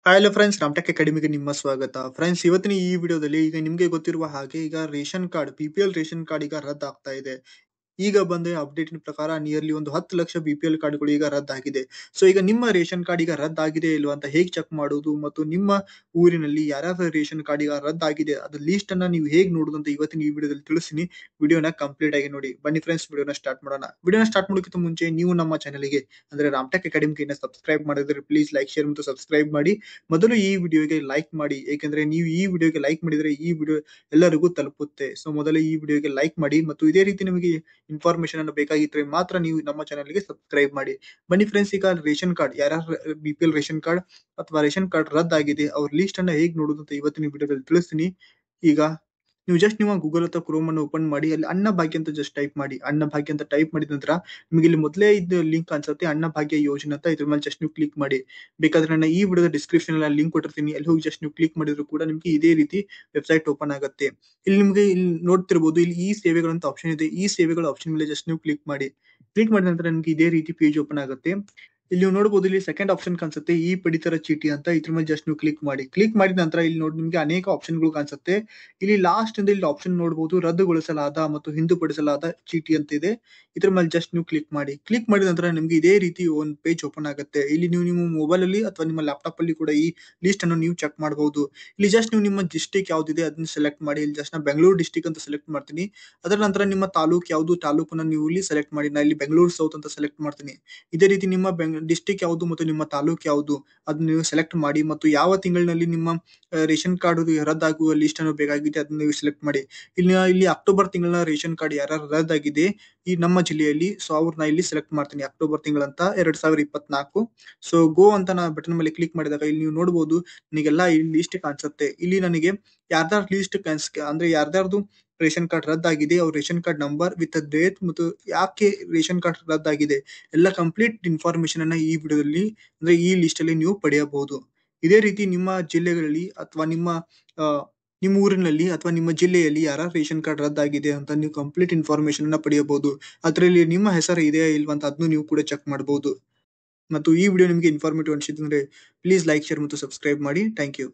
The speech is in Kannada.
ಹಲೋ ಫ್ರೆಂಡ್ಸ್, ರಾಮ್ಟೆಕ್ ಅಕಾಡೆಮಿಗೆ ನಿಮ್ಮ ಸ್ವಾಗತ. ಫ್ರೆಂಡ್ಸ್, ಇವತ್ತಿನ ಈ ವಿಡಿಯೋದಲ್ಲಿ ಈಗ ನಿಮಗೆ ಗೊತ್ತಿರುವ ಹಾಗೆ ಈಗ ration card, BPL ration card ಈಗ ರದ್ದಾಗ್ತಾ ಇದೆ. ಈಗ ಬಂದ ಅಪ್ಡೇಟಿನ ಪ್ರಕಾರ ನಿಯರ್ಲಿ ಒಂದು 10 ಲಕ್ಷ ಬಿಪಿಎಲ್ ಕಾರ್ಡ್‌ಗಳು ಈಗ ರದ್ದಾಗಿದೆ. ಸೊ ಈಗ ನಿಮ್ಮ ರೇಷನ್ ಕಾರ್ಡ್ ಈಗ ರದ್ದಾಗಿದೆ ಇಲ್ವಾ ಅಂತ ಹೇಗೆ ಚೆಕ್ ಮಾಡುವುದು ಮತ್ತು ನಿಮ್ಮ ಊರಿನಲ್ಲಿ ಯಾರ್ಯಾರ ರೇಷನ್ ಕಾರ್ಡ್ ಈಗ ರದ್ದಾಗಿದೆ ಅದ್ರ ಲೀಸ್ಟ್ ಅನ್ನ ನೀವು ಹೇಗೆ ನೋಡುವುದು ಅಂತ ಇವತ್ತಿನ ಈ ವಿಡಿಯೋದಲ್ಲಿ ತಿಳಿಸ್ತೀನಿ. ವಿಡಿಯೋನ ಕಂಪ್ಲೀಟ್ ಆಗಿ ನೋಡಿ. ಬನ್ನಿ ಫ್ರೆಂಡ್ಸ್, ವಿಡಿಯೋನ ಸ್ಟಾರ್ಟ್ ಮಾಡೋಣ. ವಿಡಿಯೋನ ಸ್ಟಾರ್ಟ್ ಮಾಡೋಕ್ಕಿಂತ ಮುಂಚೆ ನೀವು ನಮ್ಮ ಚಾನಲ್‌ಗೆ ಅಂದ್ರೆ ರಾಮ್ಟೆಕ್ ಅಕಾಡೆಮಿಗೆ ಇನ್ನ ಸಬ್ಸ್ಕ್ರೈಬ್ ಮಾಡಿದ್ರೆ ಪ್ಲೀಸ್ ಲೈಕ್, ಶೇರ್ ಮತ್ತು ಸಬ್ಸ್ಕ್ರೈಬ್ ಮಾಡಿ. ಮೊದಲು ಈ ವಿಡಿಯೋಗೆ ಲೈಕ್ ಮಾಡಿ, ಏಕೆಂದ್ರೆ ನೀವು ಈ ವಿಡಿಯೋಗೆ ಲೈಕ್ ಮಾಡಿದ್ರೆ ಈ ವಿಡಿಯೋ ಎಲ್ಲರಿಗೂ ತಲುಪುತ್ತೆ. ಸೊ ಮೊದಲು ಈ ವಿಡಿಯೋಗೆ ಲೈಕ್ ಮಾಡಿ ಮತ್ತು ಇದೇ ರೀತಿ ನಿಮಗೆ ಇನ್ಫಾರ್ಮೇಶನ್ ಅನ್ನು ಬೇಕಾಗಿದ್ರೆ ಮಾತ್ರ ನೀವು ನಮ್ಮ ಚಾನಲ್‌ಗೆ ಸಬ್ಸ್ಕ್ರೈಬ್ ಮಾಡಿ. ಬನ್ನಿ ಫ್ರೆಂಡ್ಸ್, ಈಗ ರೇಷನ್ ಕಾರ್ಡ್ ಯಾರ್ಯಾರ ಬಿಪಿಎಲ್ ರೇಷನ್ ಕಾರ್ಡ್ ಅಥವಾ ರೇಷನ್ ಕಾರ್ಡ್ ರದ್ದಾಗಿದೆ ಅವ್ರ ಲಿಸ್ಟ್ ಅನ್ನ ಹೇಗೆ ನೋಡುವುದು ಅಂತ ಇವತ್ತಿನ ವಿಡಿಯೋದಲ್ಲಿ ತಿಳಿಸ್ತೀನಿ. ಈಗ ನೀವು ಗೂಗಲ್ ಅಥವಾ ಕ್ರೋಮ್ ಅನ್ನು ಓಪನ್ ಮಾಡಿ ಅಲ್ಲಿ ಅನ್ನಭಾಗ್ಯ ಅಂತ ಜಸ್ಟ್ ಟೈಪ್ ಮಾಡಿ. ಅನ್ನಭಾಗ್ಯ ಅಂತ ಟೈಪ್ ಮಾಡಿದ ನಂತರ ನಿಮಗೆ ಇಲ್ಲಿ ಮೊದಲೇ ಇದ್ದ ಲಿಂಕ್ ಅನ್ಸುತ್ತೆ ಅನ್ನಭಾಗ್ಯ ಯೋಜನೆ ಅಂತ, ಇದ್ರ ಮೇಲೆ ಜಸ್ಟ್ ನೀವು ಕ್ಲಿಕ್ ಮಾಡಿ. ಬೇಕಾದ್ರೆ ನನ್ನ ಈ ವಿಡಿಯೋದ ಡಿಸ್ಕ್ರಿಪ್ಷನ್ ಅಲ್ಲಿ ಲಿಂಕ್ ಕೊಟ್ಟಿರ್ತೀನಿ, ಅಲ್ಲಿ ಹೋಗಿ ಜಸ್ಟ್ ನೀವು ಕ್ಲಿಕ್ ಮಾಡಿದ್ರು ಕೂಡ ನಿಮಗೆ ಇದೇ ರೀತಿ ವೆಬ್ಸೈಟ್ ಓಪನ್ ಆಗುತ್ತೆ. ಇಲ್ಲಿ ನಿಮಗೆ ಇಲ್ಲಿ ನೋಡ್ತಿರ್ಬೋದು, ಇಲ್ಲಿ ಈ ಸೇವೆಗಳಂತ ಆಪ್ಷನ್ ಇದೆ. ಈ ಸೇವೆಗಳ ಆಪ್ಷನ್ ಮೇಲೆ ಜಸ್ಟ್ ನೀವು ಕ್ಲಿಕ್ ಮಾಡಿ. ಕ್ಲಿಕ್ ಮಾಡಿದ ನಂತರ ನಿಮಗೆ ಇದೇ ರೀತಿ ಪೇಜ್ ಓಪನ್ ಆಗುತ್ತೆ. ಇಲ್ಲಿ ನೀವು ನೋಡಬಹುದು, ಇಲ್ಲಿ ಸೆಕೆಂಡ್ ಆಪ್ಷನ್ ಕಾಣಿಸುತ್ತೆ ಈ ಪಡಿತರ ಚೀಟಿ ಅಂತ, ಇದ್ರ ಮೇಲೆ ಜಸ್ಟ್ ನೀವು ಕ್ಲಿಕ್ ಮಾಡಿ. ಕ್ಲಿಕ್ ಮಾಡಿದ ನಂತರ ಇಲ್ಲಿ ನೋಡಿ ನಿಮಗೆ ಅನೇಕ ಆಪ್ಷನ್ಗಳು ಕಾಣಿಸುತ್ತೆ. ಇಲ್ಲಿ ಲಾಸ್ಟ್ ಇಂದ ಇಲ್ಲಿ ಆಪ್ಷನ್ ನೋಡಬಹುದು, ರದ್ದುಗೊಳಿಸಲಾದ ಮತ್ತು ಹಿಂದುಪಡಿಸಲಾದ ಚೀಟಿ ಅಂತ ಇದೆ. ಇದ್ರ ಮೇಲೆ ಜಸ್ಟ್ ನೀವು ಕ್ಲಿಕ್ ಮಾಡಿ. ಕ್ಲಿಕ್ ಮಾಡಿದ ನಂತರ ನಿಮಗೆ ಇದೇ ರೀತಿ ಒಂದು ಪೇಜ್ ಓಪನ್ ಆಗುತ್ತೆ. ಇಲ್ಲಿ ನೀವು ನಿಮ್ಮ ಮೊಬೈಲ್ ಅಲ್ಲಿ ಅಥವಾ ನಿಮ್ಮ ಲ್ಯಾಪ್ಟಾಪ್ ಅಲ್ಲಿ ಕೂಡ ಈ ಲಿಸ್ಟ್ ಅನ್ನು ನೀವು ಚೆಕ್ ಮಾಡಬಹುದು. ಇಲ್ಲಿ ಜಸ್ಟ್ ನೀವು ನಿಮ್ಮ ಡಿಸ್ಟ್ರಿಕ್ಟ್ ಯಾವ್ದಿದೆ ಅದನ್ನ ಸೆಲೆಕ್ಟ್ ಮಾಡಿ. ಇಲ್ಲಿ ಜಸ್ಟ್ ನಾ ಬೆಂಗಳೂರು ಡಿಸ್ಟ್ರಿಕ್ಟ್ ಅಂತ ಸೆಲೆಕ್ಟ್ ಮಾಡ್ತೀನಿ. ಅದರ ನಂತರ ನಿಮ್ಮ ತಾಲೂಕು ಯಾವುದು, ತಾಲೂಕನ್ನ ನೀವು ಇಲ್ಲಿ ಸೆಲೆಕ್ಟ್ ಮಾಡಿ. ನಾ ಇಲ್ಲಿ ಬೆಂಗಳೂರು ಸೌತ್ ಅಂತ ಸೆಲೆಕ್ಟ್ ಮಾಡ್ತೀನಿ. ಇದೇ ರೀತಿ ನಿಮ್ಮ ಡಿಸ್ಟ್ರಿಕ್ಟ್ ಯಾವುದು ಮತ್ತು ನಿಮ್ಮ ತಾಲೂಕು ಯಾವುದು ಅದನ್ನ ನೀವು ಸೆಲೆಕ್ಟ್ ಮಾಡಿ ಮತ್ತು ಯಾವ ತಿಂಗಳಿನಲ್ಲಿ ನಿಮ್ಮ ರೇಷನ್ ಕಾರ್ಡ್ ರದ್ದಾಗುವ ಲಿಸ್ಟ್ ಅನ್ನು ಬೇಕಾಗಿದೆ ಅದನ್ನ ನೀವು ಸೆಲೆಕ್ಟ್ ಮಾಡಿ. ಇಲ್ಲಿ ಅಕ್ಟೋಬರ್ ತಿಂಗಳ ರೇಷನ್ ಕಾರ್ಡ್ ಯಾರ್ಯಾರು ರದ್ದಾಗಿದೆ ಈ ನಮ್ಮ ಜಿಲ್ಲೆಯಲ್ಲಿ, ಸೊ ಅವ್ರನ್ನ ಇಲ್ಲಿ ಸೆಲೆಕ್ಟ್ ಮಾಡ್ತೀನಿ. ಅಕ್ಟೋಬರ್ ತಿಂಗಳಂತ 2024. ಸೊ ಗೋ ಅಂತ ನಾ ಬಟನ್ ಮೇಲೆ ಕ್ಲಿಕ್ ಮಾಡಿದಾಗ ಇಲ್ಲಿ ನೀವು ನೋಡಬಹುದು ನನಗೆಲ್ಲ ಇಲ್ಲಿ ಲಿಸ್ಟ್ ಕಾಣಿಸುತ್ತೆ. ಇಲ್ಲಿ ನನಗೆ ಯಾರ್ದಾರ ಲಿಸ್ಟ್ ಅಂದ್ರೆ ಯಾರ್ದಾರ್ದು ರೇಷನ್ ಕಾರ್ಡ್ ರದ್ದಾಗಿದೆ, ಅವ್ರ ration card number with date ಮತ್ತು ಯಾಕೆ ರೇಷನ್ ಕಾರ್ಡ್ ರದ್ದಾಗಿದೆ ಎಲ್ಲ ಕಂಪ್ಲೀಟ್ ಇನ್ಫಾರ್ಮೇಶನ್ ಅನ್ನ ಈ ವಿಡಿಯೋದಲ್ಲಿ ಅಂದ್ರೆ ಈ ಲಿಸ್ಟ್ ಅಲ್ಲಿ ನೀವು ಪಡೆಯಬಹುದು. ಇದೇ ರೀತಿ ನಿಮ್ಮ ಜಿಲ್ಲೆಗಳಲ್ಲಿ ಅಥವಾ ನಿಮ್ಮ ಊರಿನಲ್ಲಿ ಅಥವಾ ನಿಮ್ಮ ಜಿಲ್ಲೆಯಲ್ಲಿ ಯಾರ ರೇಷನ್ ಕಾರ್ಡ್ ರದ್ದಾಗಿದೆ ಅಂತ ನೀವು ಕಂಪ್ಲೀಟ್ ಇನ್ಫಾರ್ಮೇಶನ್ ಅನ್ನ ಪಡೆಯಬಹುದು. ಅದರಲ್ಲಿ ನಿಮ್ಮ ಹೆಸರು ಇದೆಯಾ ಇಲ್ವಾ ಅಂತ ಅದನ್ನು ನೀವು ಕೂಡ ಚೆಕ್ ಮಾಡಬಹುದು. ಮತ್ತು ಈ ವಿಡಿಯೋ ನಿಮಗೆ ಇನ್ಫಾರ್ಮೇಟಿವ್ ಅನಿಸಿದ್ರೆ ಪ್ಲೀಸ್ ಲೈಕ್, ಶೇರ್ ಮತ್ತು ಸಬ್ಸ್ಕ್ರೈಬ್ ಮಾಡಿ. Thank you.